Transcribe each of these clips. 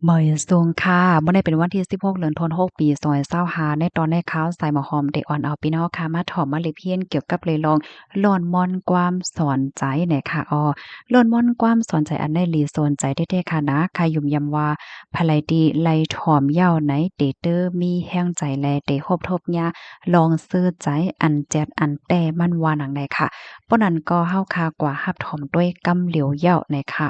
มื้อสูงค่ะมื้อนี้เป็นวันที่16เดือนธันวาคมปี2025ในตอนในข่าวสายหมอหอมได้อ่อนเอาพี่น้องค่ะมาถ่อมมาเลยเพียนเกี่ยวกับเลยลองล่อนม่อนความสอนใจเนี่ยค่ะล่อนม่อนความสอนใจอันใดหลีสนใจแท้ๆค่ะนะค่ะยุ่มยำว่าภายดีไล่ถ่อมเหย้าไหนเตเตอมีแห้งใจแลเตคบทบยาลองซื้อใจอันแจ๊ดอันแต่มันว่าหนังใดค่ะเพราะนั้นก็เฮาคากว่ารับถ่อมด้วยกำเหลียวเหย้าเนี่ยค่ะ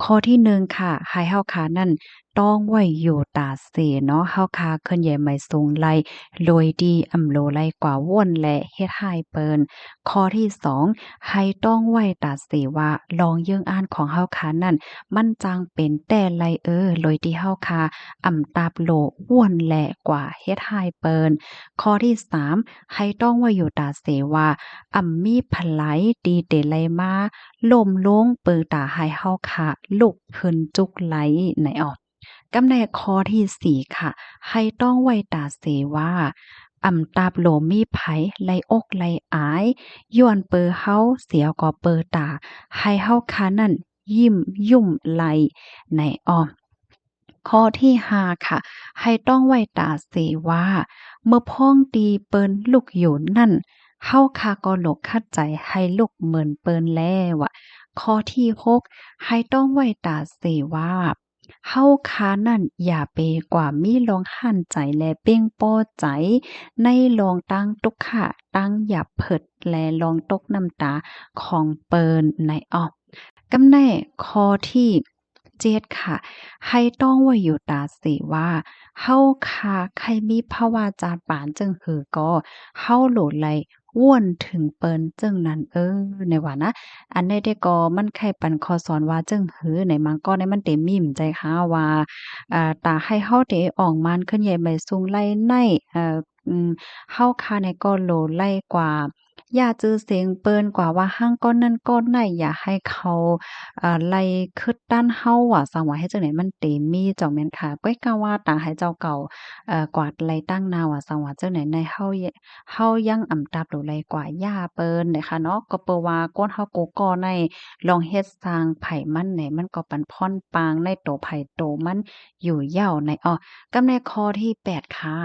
ข้อที่1ค่ะให้เฮาขานั่นต้องไว้อยู่ตาเสเนาะเฮาคาเคลื่อนไหยไม่สูงไลโดยดีอำโลไลกว่าว่นและเฮ็ดให้เปิ้นข้อที่2ให้ต้องไว้ตาเสว่าลองเยิ่งอ่านของเฮาขานั่นมันจังเป็นแต่ไลโดยที่เฮาคาตาบโลว่วนแหละกว่าเฮ็ดให้เปิ้นข้อที่3ให้ต้องไว้อยู่ตาเสว่ามีไผลดีเตไลมาล้มลงเปิงตาให้เฮาค่ะลุกขึ้นจุกไหลไหนออกกำแหน่ข้อที่4ค่ะให้ต้องไว้ตาเสว่าตาบโหลมีไผไลอกไลอายย้อนเปอเฮาเสียก็เปอตาให้เฮาค่ะนั่นยิ้มยุ่มไหลไหนอ้อข้อที่5ค่ะให้ต้องไว้ตาเสว่าเมื่อพ้องตีเปิ้นลูกอยู่นั่นเฮาค่ะก็หลกคัดใจให้ลูกเหมือนเปิ้นแล้วอะ ข้อที่6ให้ต้องไว้ตาเสว่าเฮาค้านั่นอย่าเปกว่ามีลองหั่นใจและเป้งป้อใจในลองตั้งตุกขะตั้งอย่าเผิดและลองตกน้ำตาของเปินในออกกำแน่ข้อที่7ค่ะให้ต้องไว้อยู่ตาเสว่าเฮาคาใครมีภาวะจาดปานจึงหือก็เฮาโหลดไหลว่วนถึงเปิ้นจึงนั้นในว่านะ อันใดได้ก็มันไข่ปันคอสอนว่าจึงหือในมังก็ในมันเต็มมีมใจค่ะว่าตาให้เฮาได้ออกมันขึ้นใหญ่ใบสูงไล่ในเอ่ออืมเฮาคาในก็โลไล่กว่าอย่าจื้อเสียงเปิ้นกว่าว่าหั้งก้อนนั้นก้อนไหนอย่าให้เขาไล่คึดด้านเฮาว่าสังว่าเฮ็ดจังไดมันเต็มมีเจ้าแม่นค่ะก้อยกะว่าตาให้เจ้าเก่า กวาดไล่ตั้งนาว่าสังว่าจังไหนในเฮายังตับโดไลกว่าย่าเปิ้นเนี่ยค่ะเนาะก็เปิ้นว่าก้นเฮากูก่อในลองเฮ็ดสร้างไผมันไหนมันก็ปันพ่อนปางในโตไผโตมันอยู่เหย้าในกำในข้อที่8ค่ะ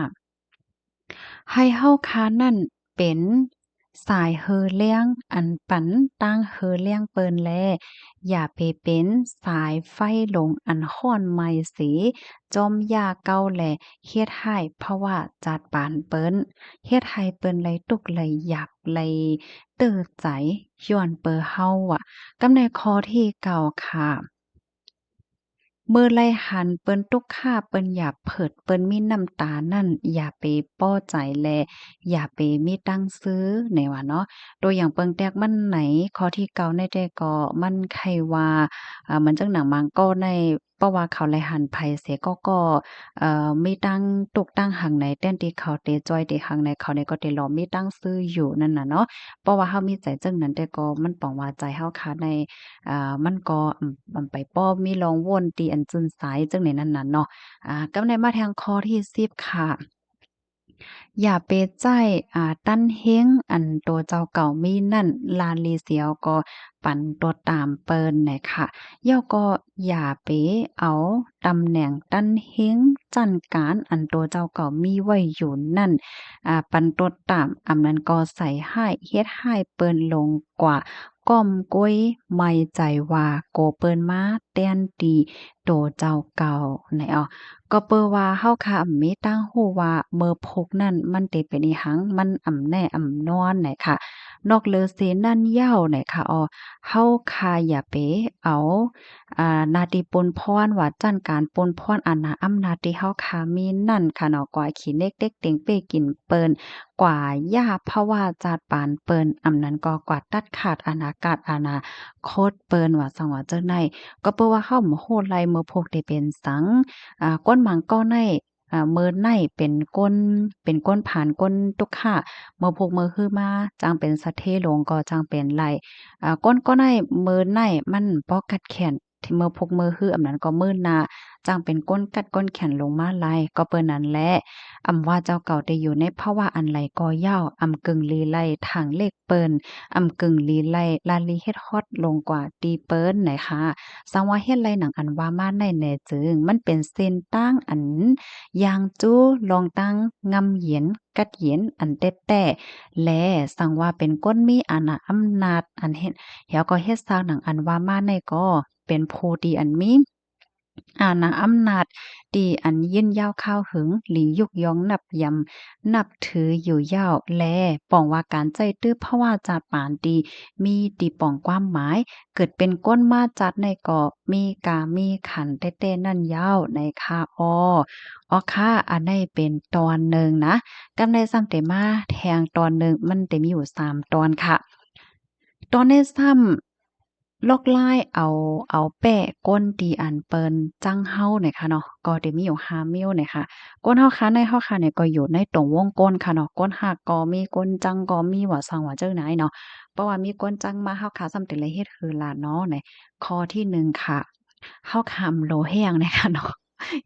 ให้เฮาค้านั่นเป็นสายเฮอเลี้ยงอันปันตั้งเฮอเลี้ยงเปิ้นแลอย่าไปเป็นสายไฟหลงอันค้อนไหม้สิจอมยาเก่าแลเฮ็ดให้เพราะว่าจัดปานเปิ้น เฮ็ดให้เปิ้นไหลตุกไหลอยากไหลเตื้อใจย้อนเปอเฮาอะกำในข้อที่เก้าค่ะเมื่อไล่หันเปิ้นตุกค่าเปิ้นอย่าเผิดเปิ้นมีน้ำตานั่นอย่าไปป้อใจแลอย่าไปมีตังซื้อไหนว่าเนาะตัวอย่างเปิงแตกมันไหนข้อที่เก้าในแต่ก็มันไขว่ามันจังหนังมังก็ในเพราะว่าเขาไล่หันไผเสียก็มีตั้งตุกตั้งหังไหนแต้นที่เขาเตจอยที่หังในเขาเนี่ยก็เตรอมีตั้งซื้ออยู่นั่นน่ะเนาะเพราะว่าเฮามีใจจังนั้นแต่ก็มันปองว่าใจเฮาคาในมันก็ไปป้อมีลองวนตีอันจื้นสายจังใดนั้นน่ะเนาะกำในมาทางข้อที่10ค่ะอย่าไปใจตั้นเฮงอันตัวเจ้าเก่ามีนั่นลานลีเสียวก็ปั่นตัวตามเปิ้นน่ะค่ะย่อก็อย่าไปเอาตำแหน่งตั้นเฮงจัดการอันตัวเจ้าเก่ามีไว้อยู่นั่นปันตัวตามอำนั้นก็ใส่ให้เฮ็ดให้เปิ้นลงกว่าก้อมก้อยไม่ใจว่าโกเปิ้นมาแต้นตีโตเจ้าเก่าไหนก็เปิ้นว่าเฮาค่ะมีตั้งฮู้ว่าเมื่อพกนั่นมันเตเป็นอิหยังมันแน่นอนไหนค่ะนอกเหลือเสียนั่นเหย้าไหนค่ะเฮาค่ะอย่าไปเอาหน้าที่ปนพรว่าจั้นการปนพรอาณาอำนาจที่เฮาค่ะมีนั่นค่ะเนาะกว่าขี้เล็กเด็กเต็งเป้กินเปิ้นกว่าย่าภาวะจาดปานเปิ้นนั้นก็กว่าตัดขาดอนาคตเปิ้นว่าจังว่าจังได๋ก็เปิ้นว่าเฮาบ่ฮู้ไลเมื่อพกได้เป็นสังก้นหมังก็ในเมินในเป็นก้นผานก้นตุกค่ะเมื่อพกมือคือมาจังเป็นสะเทหลงก็จังเป็นไหลก้นก็ในเมินในมันบ่กัดแขนที่เมื่อพกมือคือนั้นก็มื้นหน้า จังเป็นก้นกัดก้นแขนลงมาไลก็เปิ้นนั้นแหละว่าเจ้าเก่าได้อยู่ในภาวะอันไหลก็ยาวกึ่งลีไลทางเลขเปิ้นกึ่งลีไลลาลีเฮ็ดฮอดลงกว่าตีเปิ้นไหนคะสังว่าเฮ็ดไรหนังอันว่ามาในแหน่จึงมันเป็นเส้นตั้งอันยางจู้ลองตั้งงำเหยียนกัดเหยียนอันแต้ๆแลสังว่าเป็นก้นมีอาณาอำนาจอันเฮ็ดเหี่ยวก็เฮ็ดสร้างหนังอันว่ามาในก็เป็นผู้ที่อันมีนางอำนาจตีอันยืนยาวข้าวหึงหลียุกย้องนับยำนับถืออยู่ยาวแลป้องว่าการใจตื้อเพราะว่าจาดปานตีมีตีป่องความหมายเกิดเป็นก้นมาจัดในเกาะมีกามีขันเต้ๆนั่นยาวในคาค่ะอันนี้เป็นตอนหนึ่งนะกำในซ้ำเตมาแทงตอนหนึ่งมันเตมีอยู่3ตอนค่ะตอนในซ้ำ ลอกไล่เอาแป้ก้นตีอันเปิ้นจังเฮาเนี่ยค่ะเนาะก็จะมีอยู่5มิ้วเนี่ยค่ะก้นเฮาคะในเฮาคะเนี่ยก็อยู่ในตรงวงก้นค่ะเนาะก้นหักก็มีก้นจังก็มีว่าซังว่าเจ้าไหนเนาะเพราะว่ามีก้นจังมาเฮาคะซ้ำแต่ละเฮ็ดคือลาเนาะในข้อที่1ค่ะเฮาคำโลแห้งเนี่ยค่ะเนาะ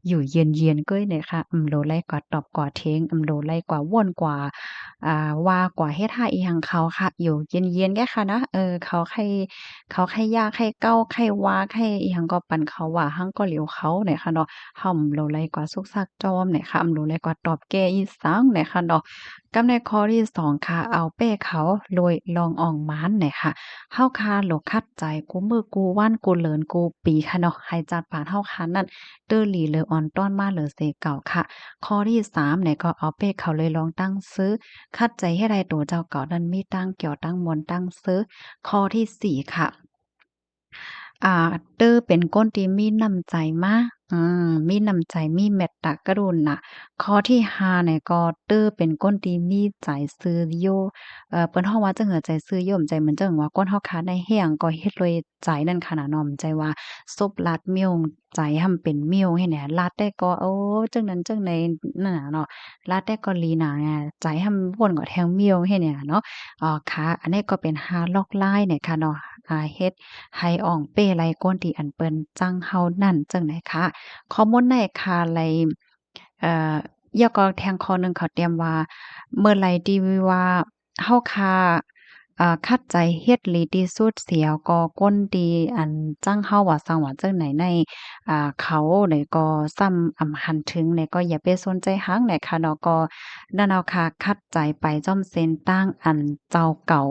อยู่เย็นๆเก้ยเนี่ยค่ะโลไล่กว่าตอบกว่าเทงโลไล่กว่าว่นกว่าว่ากว่าเฮ็ดท่าอีหยังเขาค่ะอยู่เย็นๆแก่ค่ะนะเขาใครยากใครเก้าใครว่าใครอีหยังก็ปันเขาว่าหั้งก็เหลียวเขาเนี่ยค่ะเนาะห่อมโลไลกว่าสุกซักจอมเนี่ยค่ะโลไลกว่าตอบแก่อีสังเนี่ยค่ะเนาะกำในข้อที่2ค่ะเอาเป้เขาโดยลองอ่องม้านเนี่ยค่ะเฮาคาโลคัดใจกูมือกูว่านกูเหลินกูปีค่ะเนาะให้จัดปานเฮาคันนั่นเตอหลีเลออ่อนต้อนมาเหลือเสเก่าค่ะข้อที่3เนี่ยก็เอาเป้เขาเลยลองตั้งซื้อคัดใจให้ได้ตัวเจ้าเก่านั้นมีตั้งเกี่ยวตั้งมนต์ตั้งซื้อข้อที่4ค่ะ เตอเป็นคนที่มีน้ำใจมากมีน้ำใจมีเมตตากรุณาข้อที่5เนี่ยก็เตอเป็นคนที่มีใจซื่อโยเปิ้นฮ้องว่าจั่งเหอใจซื่อโยมใจเหมือนจั่งว่าคนเฮาค้าในแฮ้งก็เฮ็ดด้วยใจนั่นขนาดเนาะใจว่าซบลัดมิ้วใจหำเป็นมิ้วให้แหน่ลัดได้ก็โอ้จั่งนั้นจั่งใดนั่นน่ะเนาะลัดได้ก็ลีน่าไงใจหำวนก็แทงมิ้วให้เนี่ยเนาะค่ะอันนี้ก็เป็น5ลอกลายเนี่ยค่ะเนาะเฮ็ด ให้อ่องเป้ไลก้นที่อันเปิ้นจังเฮานั่นจังไหนคะข้อมูลในค่ะไลเอ่อยก็แทงข้อหนึ่งเขาเตรียมว่าเมื่อไรที่ว่าเฮาคาคัดใจเฮ็ดหลีที่สุดเสียวก็ก้นดีอันจังเฮาว่าซังว่าจังไหนในเขาเนี่ยก็ซ้ำหันถึงเนี่ยก็อย่าไปสนใจหังเนี่ยค่ะเนาะก็นั่นเอาค่ะคัดใจไปจ้อมเซ็นตั้งอันเจ้าเก่า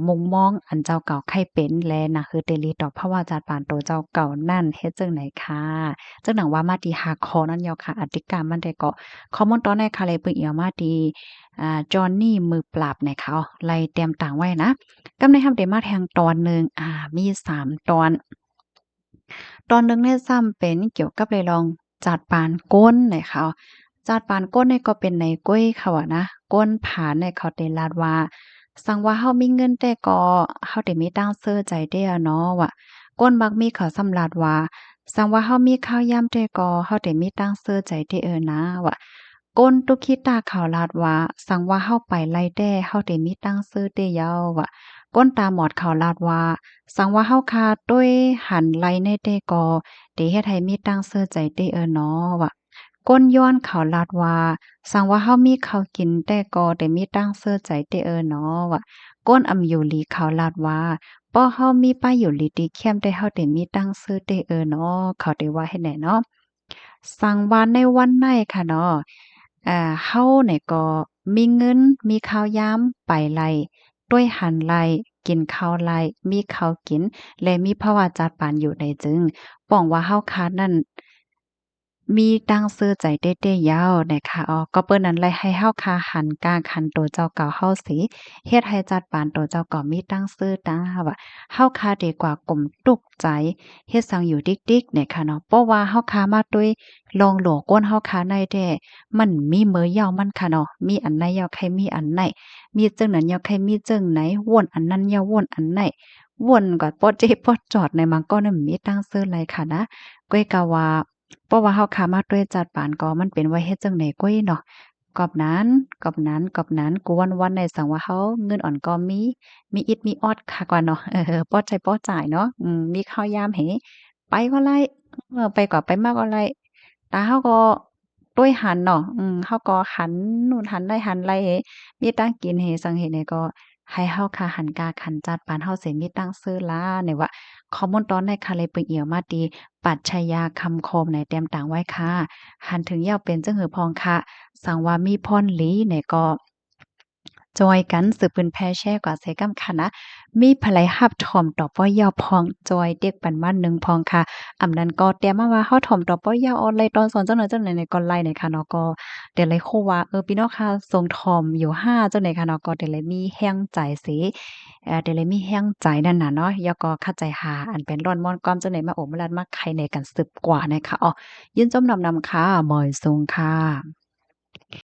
มุมมองอันเจ้าเก่าใครเป็นแลน่ะคือเตลีดอกเพราะว่าจาดปานโตเจ้าเก่านั่นเฮ็ดจังไหนค่ะจังหนังว่ามาที่หาคอนั้นยาวค่ะอติกามันได้ก็ข้อมูลตอนในค่ะเลยเปิ้นเอียวมาที่จอห์นนี่มือปราบเนี่ยค่ะไล่เตรียมต่างไว้นะกำในทำได้มาแทงตอนหนึ่งมี3ตอนตอนหนึ่งเนี่ยซ้ำเป็นเกี่ยวกับเลยลองจาดปานก้นเนี่ยค่ะจาดปานก้นเนี่ยก็เป็นในก้อยค่ะว่านะก้นผานเนี่ยเขาได้ลาดว่า สังว่าเฮามีเงินแต่ก็เฮาได้มีตั้งเสื้อใจได้อะเนาะว่าก้นมักมีเขาสำลัดว่าสังว่าเฮามีข้าวยามแต่ก็เฮาได้มีตั้งเสื้อใจได้นะว่าก้นตุกขี้ตาเขาลาดว่าสังว่าเฮาไปไล่แด้เฮาได้มีตั้งเสื้อได้ยาวว่าก้นตาหมอดเขาลาดว่าสังว่าเฮาคาต้วยหันไล่ในแต่ก็ได้เฮ็ดให้มีตั้งเสื้อใจได้เนาะว่าก้นย้อนเขาลาดว่าสังว่าเฮามีข้าวกินแต่ก็ได้มีตั้งเสื้อใจได้เนาะว่า ก้นอำอยู่หลีเขาลาดว่าป้อเฮามีป้ายอยู่หลีตีเข้มแต่เฮาได้มีตั้งซื้อได้เนาะเขาได้ว่าให้แหน่เนาะสั่งว่าในวันไหนค่ะเนาะเฮาเนี่ยก็มีเงินมีข้าวยามไปไล่ด้วยหันไล่กินข้าวไล่มีข้าวกินและมีภาวะจัดปานอยู่ได้จึงป้องว่าเฮาขาดนั้น มีตั้งซื้อใจเต้ๆยาวนะคะก็เปิ้นนั้นเลยให้เฮาคาหันกลางคันโตเจ้าเก่าเฮาสิเฮ็ดให้จัดปานโตเจ้าเก่ามีตั้งซื้อตาว่าเฮาคาดีกว่ากลมตุกใจเฮ็ดสังอยู่ดิกๆเนี่ยค่ะเนาะเพราะว่าเฮาคามาด้วยลองโหลก้นเฮาคาในแท้มันมีมื้อยาวมันค่ะเนาะมีอันไหนยาวใครมีอันไหนมีจึงนั้นยาวใครมีจึงไหนวนอันนั้นยาววนอันไหนวนก็ปอเจปอจอดในมันก็นั้นมีตั้งซื้อเลยค่ะนะก้อยกะว่า เพราะว่าเฮาขามาด้วยจัดปานก็มันเป็นไว้เฮ็ดจังได๋กุ้ยเนาะกอบนั้นกูวันๆในสังว่าเฮาเงินอ่อนก็มีอิดมีออดคักว่าเนาะป้อใจป้อจ่ายเนาะมีข้าวยามเหไปก็ไล่ ไปกว่าไปมากอะไรตาเฮาก็ต้วยหันเนาะเฮาก็หันนู่นหันได้หันไรเฮมีตังกินเฮซังเฮเนี่ยก็ให้เฮาค่ะหันกาขันจัดปานเฮาสิมีตังซื้อลาเนี่ยว่าข้อมูลตอนในค่ะเลยเปิงเอี่ยวมาตีปรัชญาคำคมในแต้มต่างไว้ค่ะหันถึงยาวเป็นจังหือพองค่ะสังว่ามีพรหลีเนี่ยก็จอยกันสืบปืนแพแช่กว่าใส่กำค่ะนะมีภลัยหับถ่อมต่อป้อยาวพองจอยเด็กปันมาหนึ่งพองค่ะ อำนั้นก็เตรียมมาว่าเฮาถ่อมต่อป้อยาวออนไลน์ตอนสอนจังหน่อยจังไหนๆก่อนไล่เนี่ยค่ะเนาะก็เดี๋ยวเลยคู่ว่าพี่น้องค่ะทรงถ่อมอยู่5จังไหนค่ะเนาะก็เดี๋ยวเลยมีแรงใจสิเดี๋ยวเลยมีแรงใจนั่นน่ะเนาะแล้วก็เข้าใจหาอันเป็นร้อนม่อนก้อมจังไหนมาโอ้มาลัดมาไขในกันสืบกว่านะคะอ้อยินจมนำค่ะหมอยซุงค่ะ